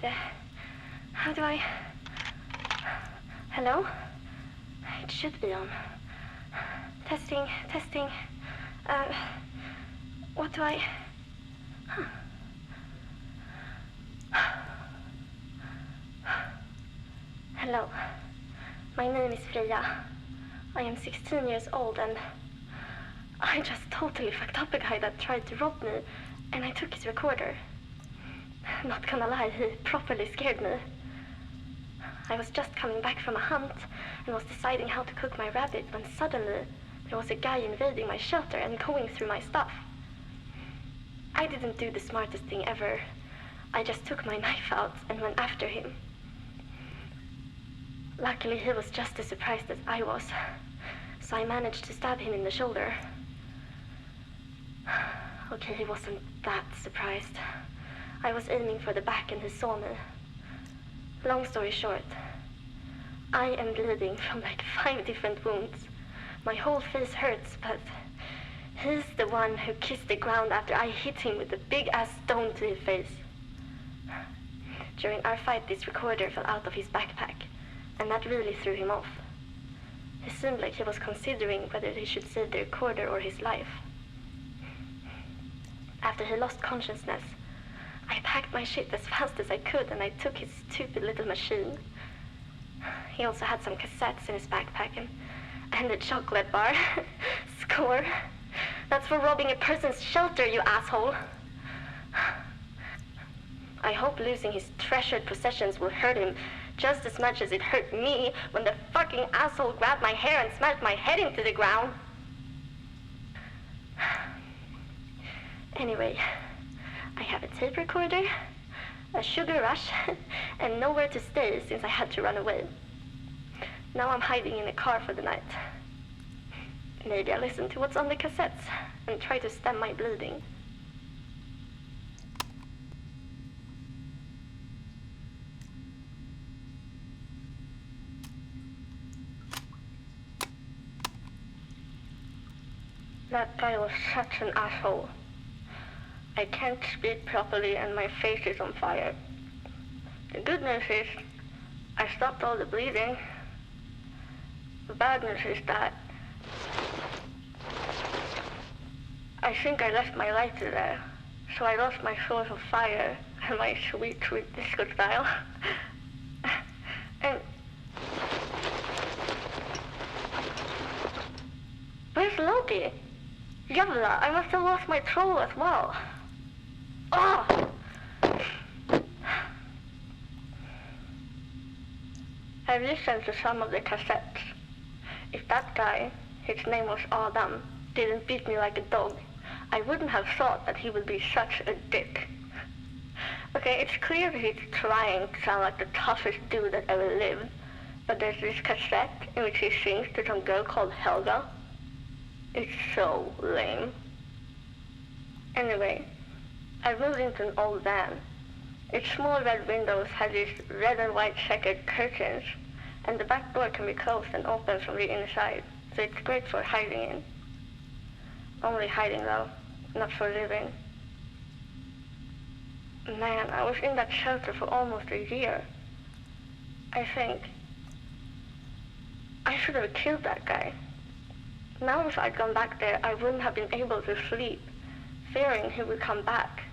How do I... Hello? It should be on. Testing. What do I... Huh. Hello. My name is Freya. I am 16 years old and I just totally fucked up a guy that tried to rob me and I took his recorder. Not gonna lie, he properly scared me. I was just coming back from a hunt and was deciding how to cook my rabbit when suddenly there was a guy invading my shelter and going through my stuff. I didn't do the smartest thing ever. I just took my knife out and went after him. Luckily, he was just as surprised as I was, so I managed to stab him in the shoulder. Okay, he wasn't that surprised. I was aiming for the back and he saw me. Long story short, I am bleeding from like 5 different wounds. My whole face hurts, but he's the one who kissed the ground after I hit him with a big-ass stone to his face. During our fight, this recorder fell out of his backpack, and that really threw him off. He seemed like he was considering whether he should save the recorder or his life. After he lost consciousness, I packed my shit as fast as I could and I took his stupid little machine. He also had some cassettes in his backpack and a chocolate bar. Score. That's for robbing a person's shelter, you asshole. I hope losing his treasured possessions will hurt him just as much as it hurt me when the fucking asshole grabbed my hair and smashed my head into the ground. Anyway, I have a tape recorder, a sugar rush, and nowhere to stay since I had to run away. Now I'm hiding in a car for the night. Maybe I'll listen to what's on the cassettes and try to stem my bleeding. That guy was such an asshole. I can't speak properly and my face is on fire. The good news is, I stopped all the bleeding. The bad news is that I think I left my lighter there, so I lost my source of fire and my sweet, sweet disco style. And where's Loki? Yavla, I must have lost my troll as well. Oh! I listened to some of the cassettes. If that guy, his name was Adam, didn't beat me like a dog, I wouldn't have thought that he would be such a dick. Okay, it's clear that he's trying to sound like the toughest dude that ever lived, but there's this cassette in which he sings to some girl called Helga. It's so lame. Anyway, I moved into an old van. Its small red windows have these red and white checkered curtains, and the back door can be closed and opened from the inside, so it's great for hiding in. Only hiding though, not for living. Man, I was in that shelter for almost a year. I think I should have killed that guy. Now if I'd gone back there, I wouldn't have been able to sleep, fearing he would come back.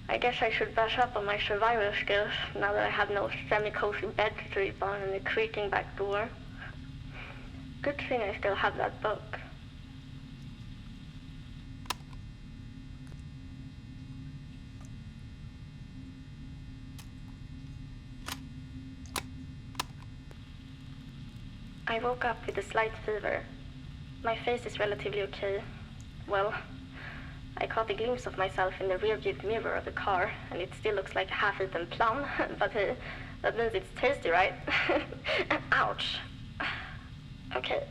I guess I should brush up on my survival skills now that I have no semi-cozy bed to sleep on and a creaking back door. Good thing I still have that book. I woke up with a slight fever. My face is relatively okay. Well, I caught a glimpse of myself in the rearview mirror of the car, and it still looks like a half-eaten plum, but hey, that means it's tasty, right? Ouch. Okay,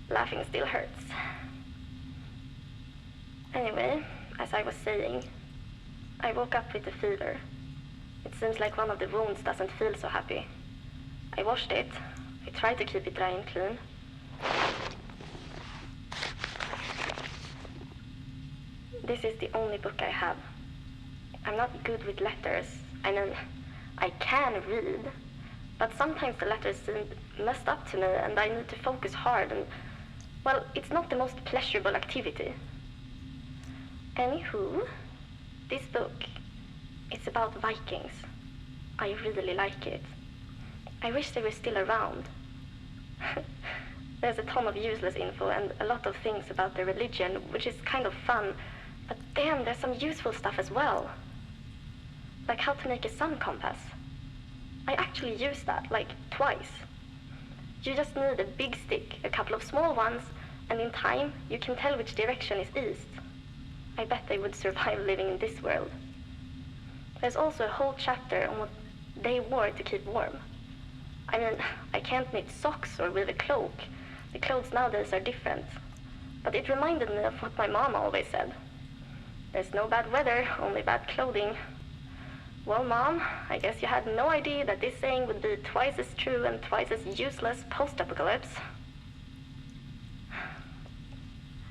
laughing still hurts. Anyway, as I was saying, I woke up with a fever. It seems like one of the wounds doesn't feel so happy. I washed it. I tried to keep it dry and clean. This is the only book I have. I'm not good with letters, I mean, I can read, but sometimes the letters seem messed up to me and I need to focus hard and, well, it's not the most pleasurable activity. Anywho, this book, it's about Vikings. I really like it. I wish they were still around. There's a ton of useless info and a lot of things about their religion, which is kind of fun, but damn, there's some useful stuff as well. Like how to make a sun compass. I actually used that, like, twice. You just need a big stick, a couple of small ones, and in time, you can tell which direction is east. I bet they would survive living in this world. There's also a whole chapter on what they wore to keep warm. I mean, I can't knit socks or weave a cloak. The clothes nowadays are different. But it reminded me of what my mom always said. There's no bad weather, only bad clothing. Well, Mom, I guess you had no idea that this saying would be twice as true and twice as useless post-apocalypse.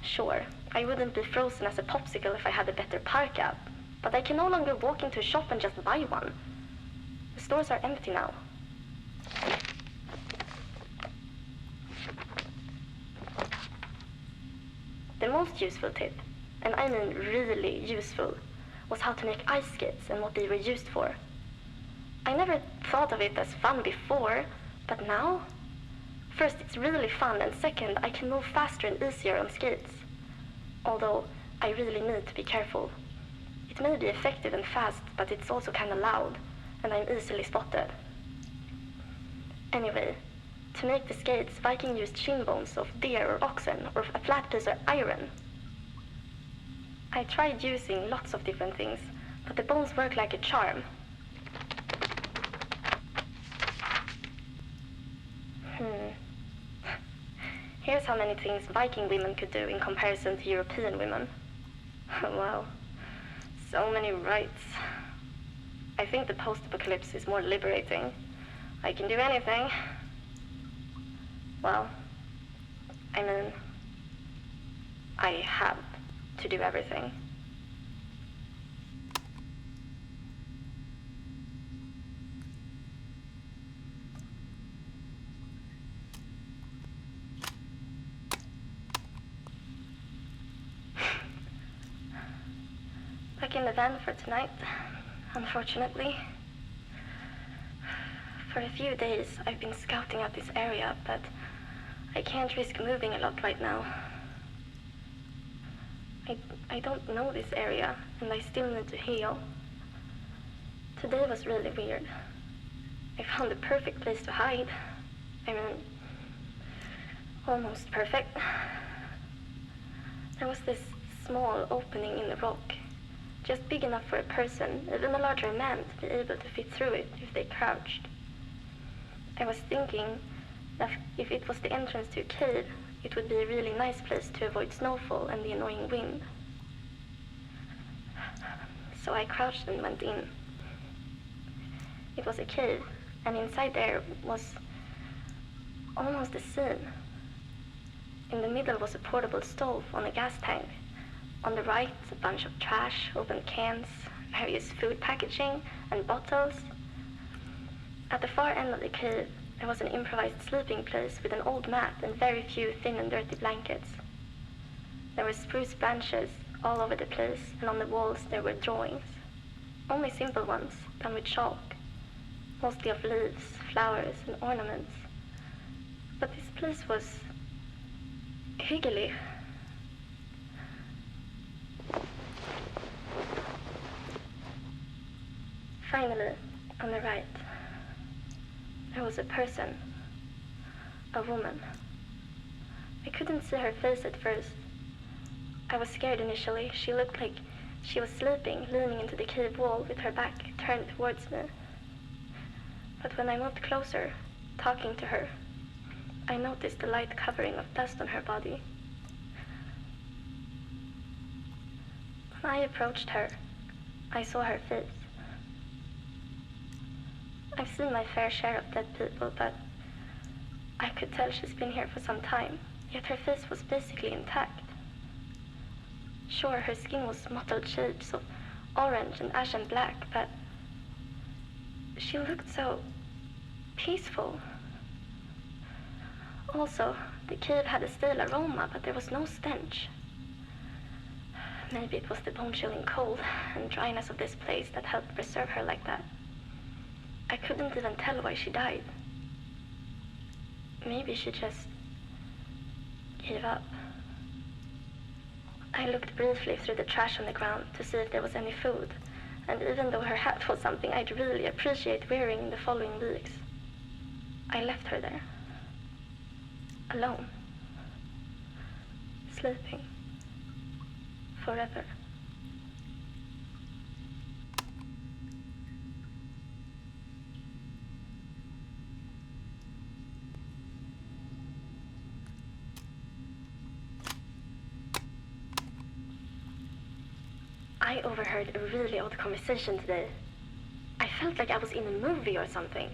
Sure, I wouldn't be frozen as a popsicle if I had a better parka, but I can no longer walk into a shop and just buy one. The stores are empty now. The most useful tip, and I mean really useful, was how to make ice skates and what they were used for. I never thought of it as fun before, but now? First, it's really fun, and second, I can move faster and easier on skates. Although, I really need to be careful. It may be effective and fast, but it's also kind of loud, and I'm easily spotted. Anyway, to make the skates, Viking used shin bones of deer or oxen, or a flat piece of iron. I tried using lots of different things, but the bones work like a charm. Here's how many things Viking women could do in comparison to European women. Wow, so many rights. I think the post-apocalypse is more liberating. I can do anything. Well, I mean, I have to do everything. Back in the van for tonight, unfortunately. For a few days, I've been scouting out this area, but I can't risk moving a lot right now. I don't know this area, and I still need to heal. Today was really weird. I found the perfect place to hide. I mean, almost perfect. There was this small opening in the rock, just big enough for a person, even a larger man, to be able to fit through it if they crouched. I was thinking that if it was the entrance to a cave, it would be a really nice place to avoid snowfall and the annoying wind. So I crouched and went in. It was a cave, and inside there was almost a scene. In the middle was a portable stove on a gas tank. On the right, a bunch of trash, open cans, various food packaging, and bottles. At the far end of the cave, there was an improvised sleeping place with an old mat and very few thin and dirty blankets. There were spruce branches all over the place, and on the walls there were drawings. Only simple ones, done with chalk, mostly of leaves, flowers, and ornaments. But this place was hyggelig. Finally, on the right, there was a person, a woman. I couldn't see her face at first. I was scared initially. She looked like she was sleeping, leaning into the cave wall with her back turned towards me. But when I moved closer, talking to her, I noticed a light covering of dust on her body. When I approached her, I saw her face. I've seen my fair share of dead people, but I could tell she's been here for some time, yet her face was basically intact. Sure, her skin was mottled shades of orange and ashen black, but she looked so peaceful. Also, the cave had a stale aroma, but there was no stench. Maybe it was the bone-chilling cold and dryness of this place that helped preserve her like that. I couldn't even tell why she died. Maybe she just gave up. I looked briefly through the trash on the ground to see if there was any food, and even though her hat was something I'd really appreciate wearing in the following weeks, I left her there. Alone. Sleeping. Forever. I overheard a really odd conversation today. I felt like I was in a movie or something.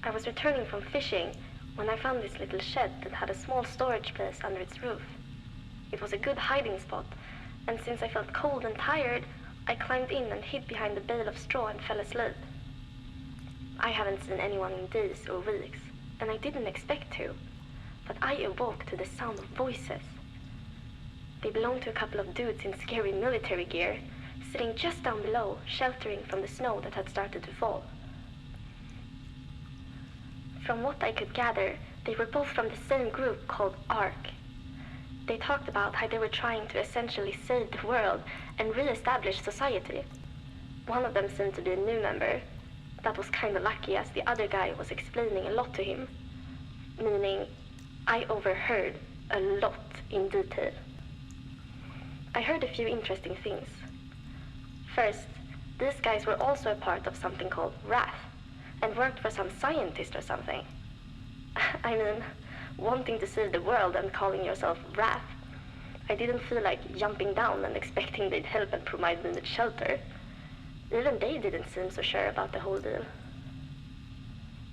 I was returning from fishing when I found this little shed that had a small storage place under its roof. It was a good hiding spot, and since I felt cold and tired, I climbed in and hid behind a bale of straw and fell asleep. I haven't seen anyone in days or weeks, and I didn't expect to, but I awoke to the sound of voices. They belonged to a couple of dudes in scary military gear, sitting just down below, sheltering from the snow that had started to fall. From what I could gather, they were both from the same group called ARC. They talked about how they were trying to essentially save the world and re-establish society. One of them seemed to be a new member. That was kinda lucky, as the other guy was explaining a lot to him. Meaning, I overheard a lot in detail. I heard a few interesting things. First, these guys were also a part of something called Wrath, and worked for some scientist or something. I mean, wanting to save the world and calling yourself Wrath, I didn't feel like jumping down and expecting they'd help and provide me with shelter. Even they didn't seem so sure about the whole deal.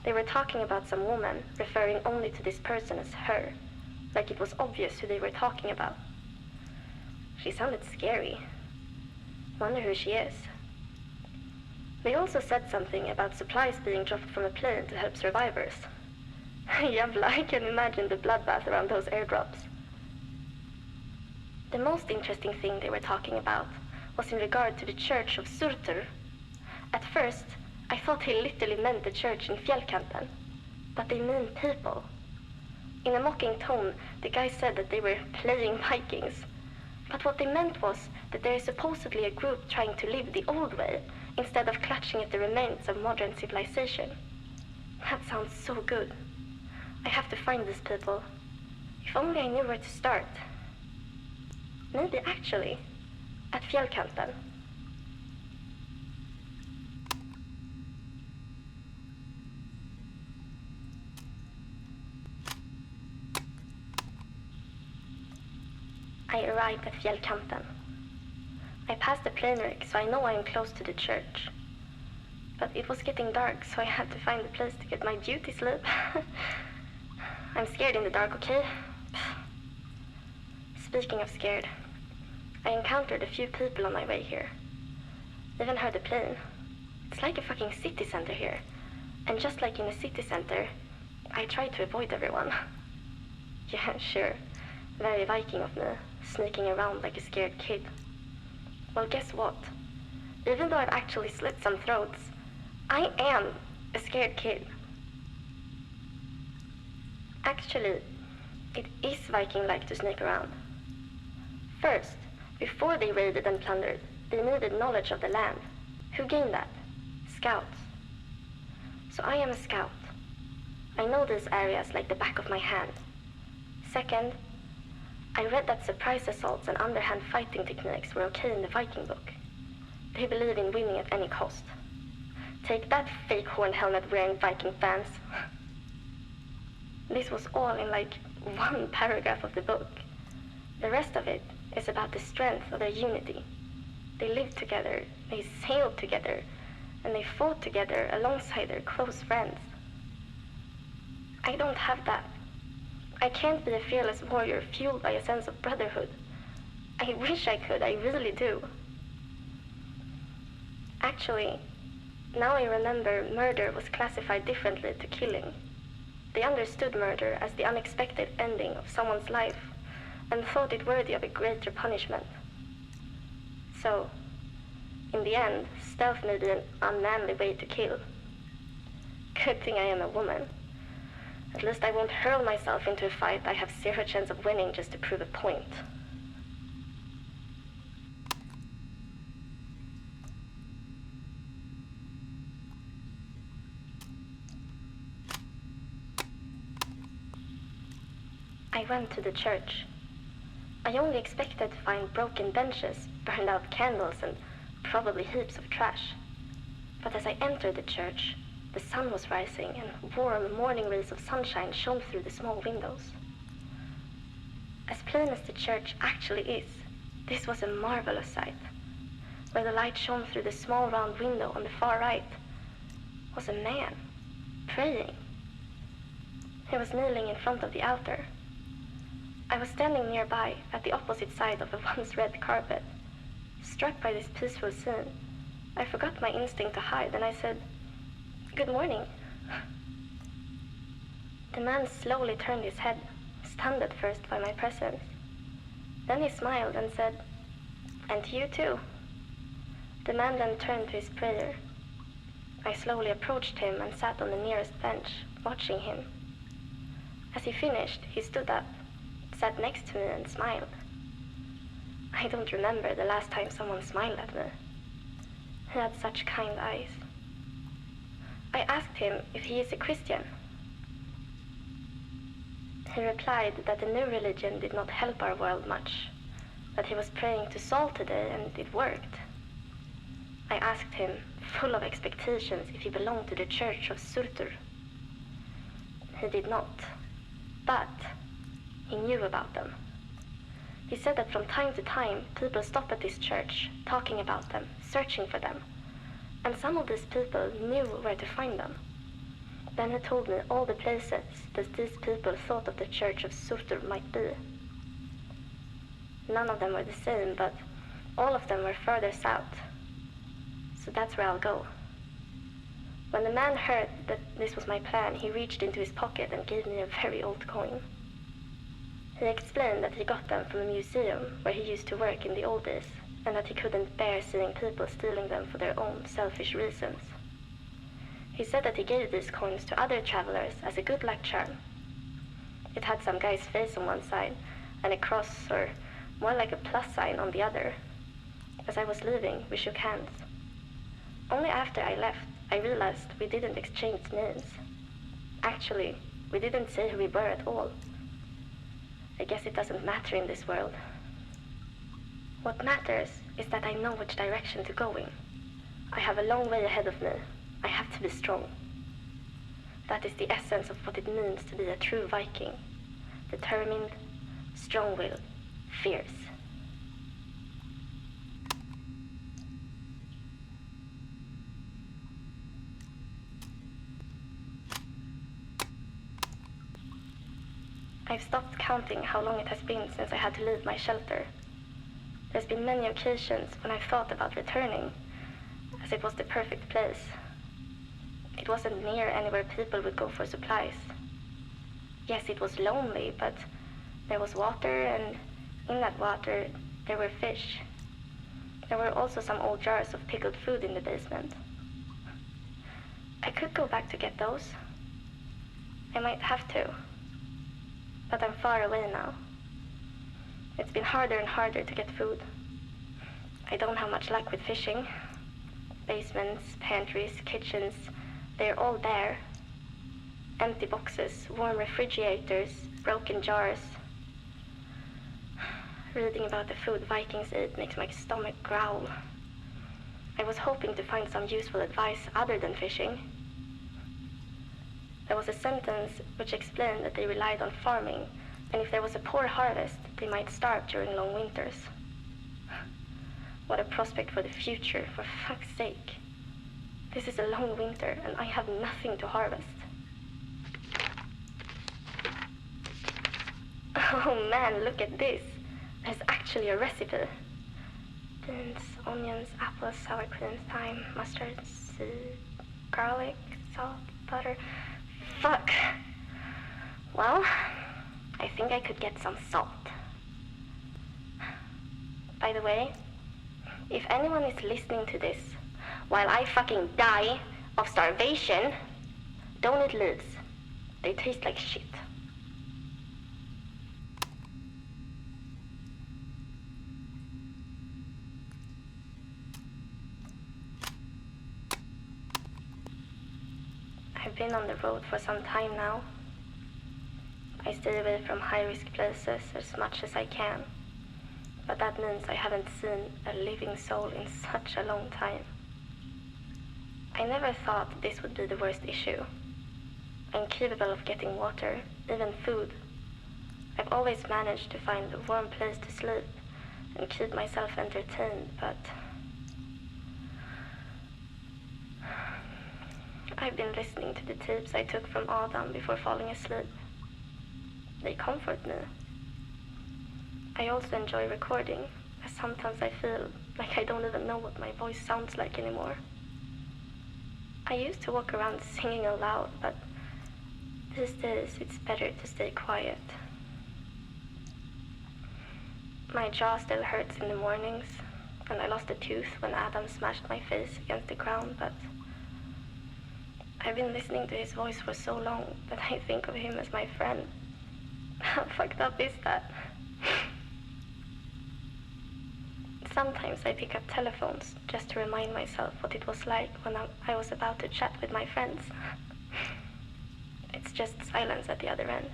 They were talking about some woman, referring only to this person as her, like it was obvious who they were talking about. She sounded scary. Wonder who she is. They also said something about supplies being dropped from a plane to help survivors. Jävlar, I can imagine the bloodbath around those airdrops. The most interesting thing they were talking about was in regard to the church of Surtur. At first, I thought they literally meant the church in Fjällkanten, but they mean people. In a mocking tone, the guy said that they were playing Vikings. But what they meant was that there is supposedly a group trying to live the old way, instead of clutching at the remains of modern civilization. That sounds so good. I have to find these people. If only I knew where to start. Maybe actually, at Fjällkanten. I arrived at Fjällkanten. I passed the plane rig, so I know I am close to the church. But it was getting dark, so I had to find a place to get my beauty sleep. I'm scared in the dark, okay? Speaking of scared, I encountered a few people on my way here. Even heard a plane. It's like a fucking city center here. And just like in a city center, I tried to avoid everyone. Yeah, sure. Very Viking of me, sneaking around like a scared kid. Well, guess what? Even though I've actually slit some throats, I am a scared kid. Actually, it is Viking-like to sneak around. First, before they raided and plundered, they needed knowledge of the land. Who gained that? Scouts. So I am a scout. I know these areas like the back of my hand. Second, I read that surprise assaults and underhand fighting techniques were okay in the Viking book. They believe in winning at any cost. Take that, fake horn helmet wearing Viking fans. This was all in like one paragraph of the book. The rest of it is about the strength of their unity. They lived together, they sailed together, and they fought together alongside their close friends. I don't have that. I can't be a fearless warrior fueled by a sense of brotherhood. I wish I could, I really do. Actually, Now I remember murder was classified differently to killing. They understood murder as the unexpected ending of someone's life and thought it worthy of a greater punishment. So, in the end, stealth may be an unmanly way to kill. Good thing I am a woman. At least I won't hurl myself into a fight I have zero chance of winning just to prove a point. I went to the church. I only expected to find broken benches, burned out candles, and probably heaps of trash. But as I entered the church, the sun was rising and warm morning rays of sunshine shone through the small windows. As plain as the church actually is, this was a marvelous sight. Where the light shone through the small round window on the far right was a man, praying. He was kneeling in front of the altar. I was standing nearby at the opposite side of the once red carpet. Struck by this peaceful scene, I forgot my instinct to hide and I said, "Good morning." The man slowly turned his head, stunned at first by my presence. Then he smiled and said, "And you too." The man then turned to his prayer. I slowly approached him and sat on the nearest bench, watching him. As he finished, he stood up, sat next to me and smiled. I don't remember the last time someone smiled at me. He had such kind eyes. I asked him if he is a Christian. He replied that the new religion did not help our world much, that he was praying to Sol today and it worked. I asked him, full of expectations, if he belonged to the Church of Surtur. He did not, but he knew about them. He said that from time to time, people stop at this church, talking about them, searching for them. And some of these people knew where to find them. Then he told me all the places that these people thought of the Church of Surtur might be. None of them were the same, but all of them were further south. So that's where I'll go. When the man heard that this was my plan, he reached into his pocket and gave me a very old coin. He explained that he got them from a museum where he used to work in the old days, and that he couldn't bear seeing people stealing them for their own selfish reasons. He said that he gave these coins to other travelers as a good luck charm. It had some guy's face on one side, and a cross, or more like a plus sign, on the other. As I was leaving, we shook hands. Only after I left, I realized we didn't exchange names. Actually, we didn't say who we were at all. I guess it doesn't matter in this world. What matters is that I know which direction to go in. I have a long way ahead of me. I have to be strong. That is the essence of what it means to be a true Viking. Determined, strong-willed, fierce. I've stopped counting how long it has been since I had to leave my shelter. There's been many occasions when I've thought about returning, as it was the perfect place. It wasn't near anywhere people would go for supplies. Yes, it was lonely, but there was water, and in that water there were fish. There were also some old jars of pickled food in the basement. I could go back to get those. I might have to. But I'm far away now. It's been harder and harder to get food. I don't have much luck with fishing. Basements, pantries, kitchens, they're all bare. Empty boxes, warm refrigerators, broken jars. Reading about the food Vikings ate makes my stomach growl. I was hoping to find some useful advice other than fishing. There was a sentence which explained that they relied on farming, and if there was a poor harvest, they might starve during long winters. What a prospect for the future, for fuck's sake. This is a long winter, and I have nothing to harvest. Oh man, look at this. There's actually a recipe. Beans, onions, apples, sour cream, thyme, mustard, garlic, salt, butter. Fuck. Well, I think I could get some salt. By the way, if anyone is listening to this while I fucking die of starvation, don't eat leaves. They taste like shit. I've been on the road for some time now. I stay away from high-risk places as much as I can. But that means I haven't seen a living soul in such a long time. I never thought this would be the worst issue. I'm capable of getting water, even food. I've always managed to find a warm place to sleep and keep myself entertained, but I've been listening to the tapes I took from Adam before falling asleep. They comfort me. I also enjoy recording, as sometimes I feel like I don't even know what my voice sounds like anymore. I used to walk around singing aloud, but these days it's better to stay quiet. My jaw still hurts in the mornings, and I lost a tooth when Adam smashed my face against the ground, but I've been listening to his voice for so long that I think of him as my friend. How fucked up is that? Sometimes I pick up telephones just to remind myself what it was like when I was about to chat with my friends. It's just silence at the other end.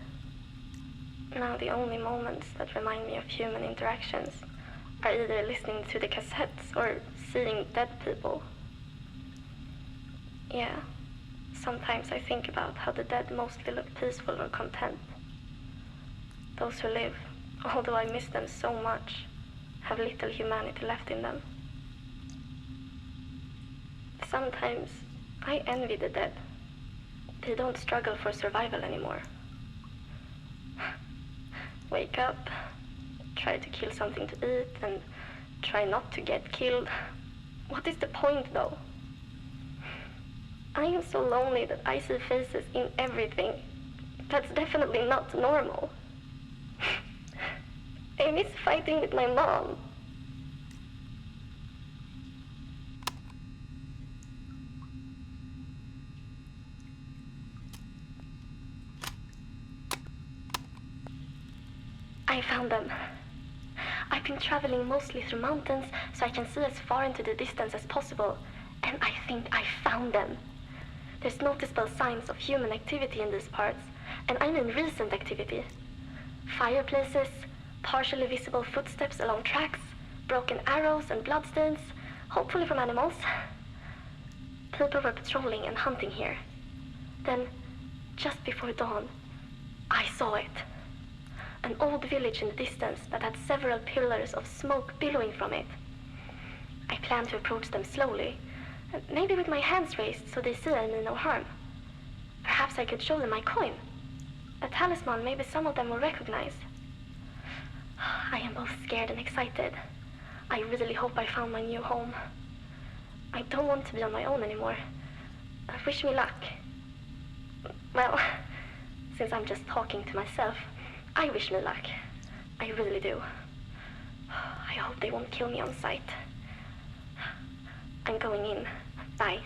Now the only moments that remind me of human interactions are either listening to the cassettes or seeing dead people. Yeah, sometimes I think about how the dead mostly look peaceful or content. Those who live, although I miss them so much, have little humanity left in them. Sometimes I envy the dead. They don't struggle for survival anymore. Wake up, try to kill something to eat, and try not to get killed. What is the point, though? I am so lonely that I see faces in everything. That's definitely not normal. I miss fighting with my mom. I found them. I've been traveling mostly through mountains so I can see as far into the distance as possible, and I think I found them. There's noticeable signs of human activity in these parts, and I mean recent activity. Fireplaces, partially visible footsteps along tracks, broken arrows and bloodstains, hopefully from animals. People were patrolling and hunting here. Then, just before dawn, I saw it. An old village in the distance that had several pillars of smoke billowing from it. I planned to approach them slowly, and maybe with my hands raised so they see I mean no harm. Perhaps I could show them my coin. A talisman maybe some of them will recognize. I am both scared and excited. I really hope I found my new home. I don't want to be on my own anymore. Wish me luck. Well, since I'm just talking to myself, I wish me luck. I really do. I hope they won't kill me on sight. I'm going in. Bye.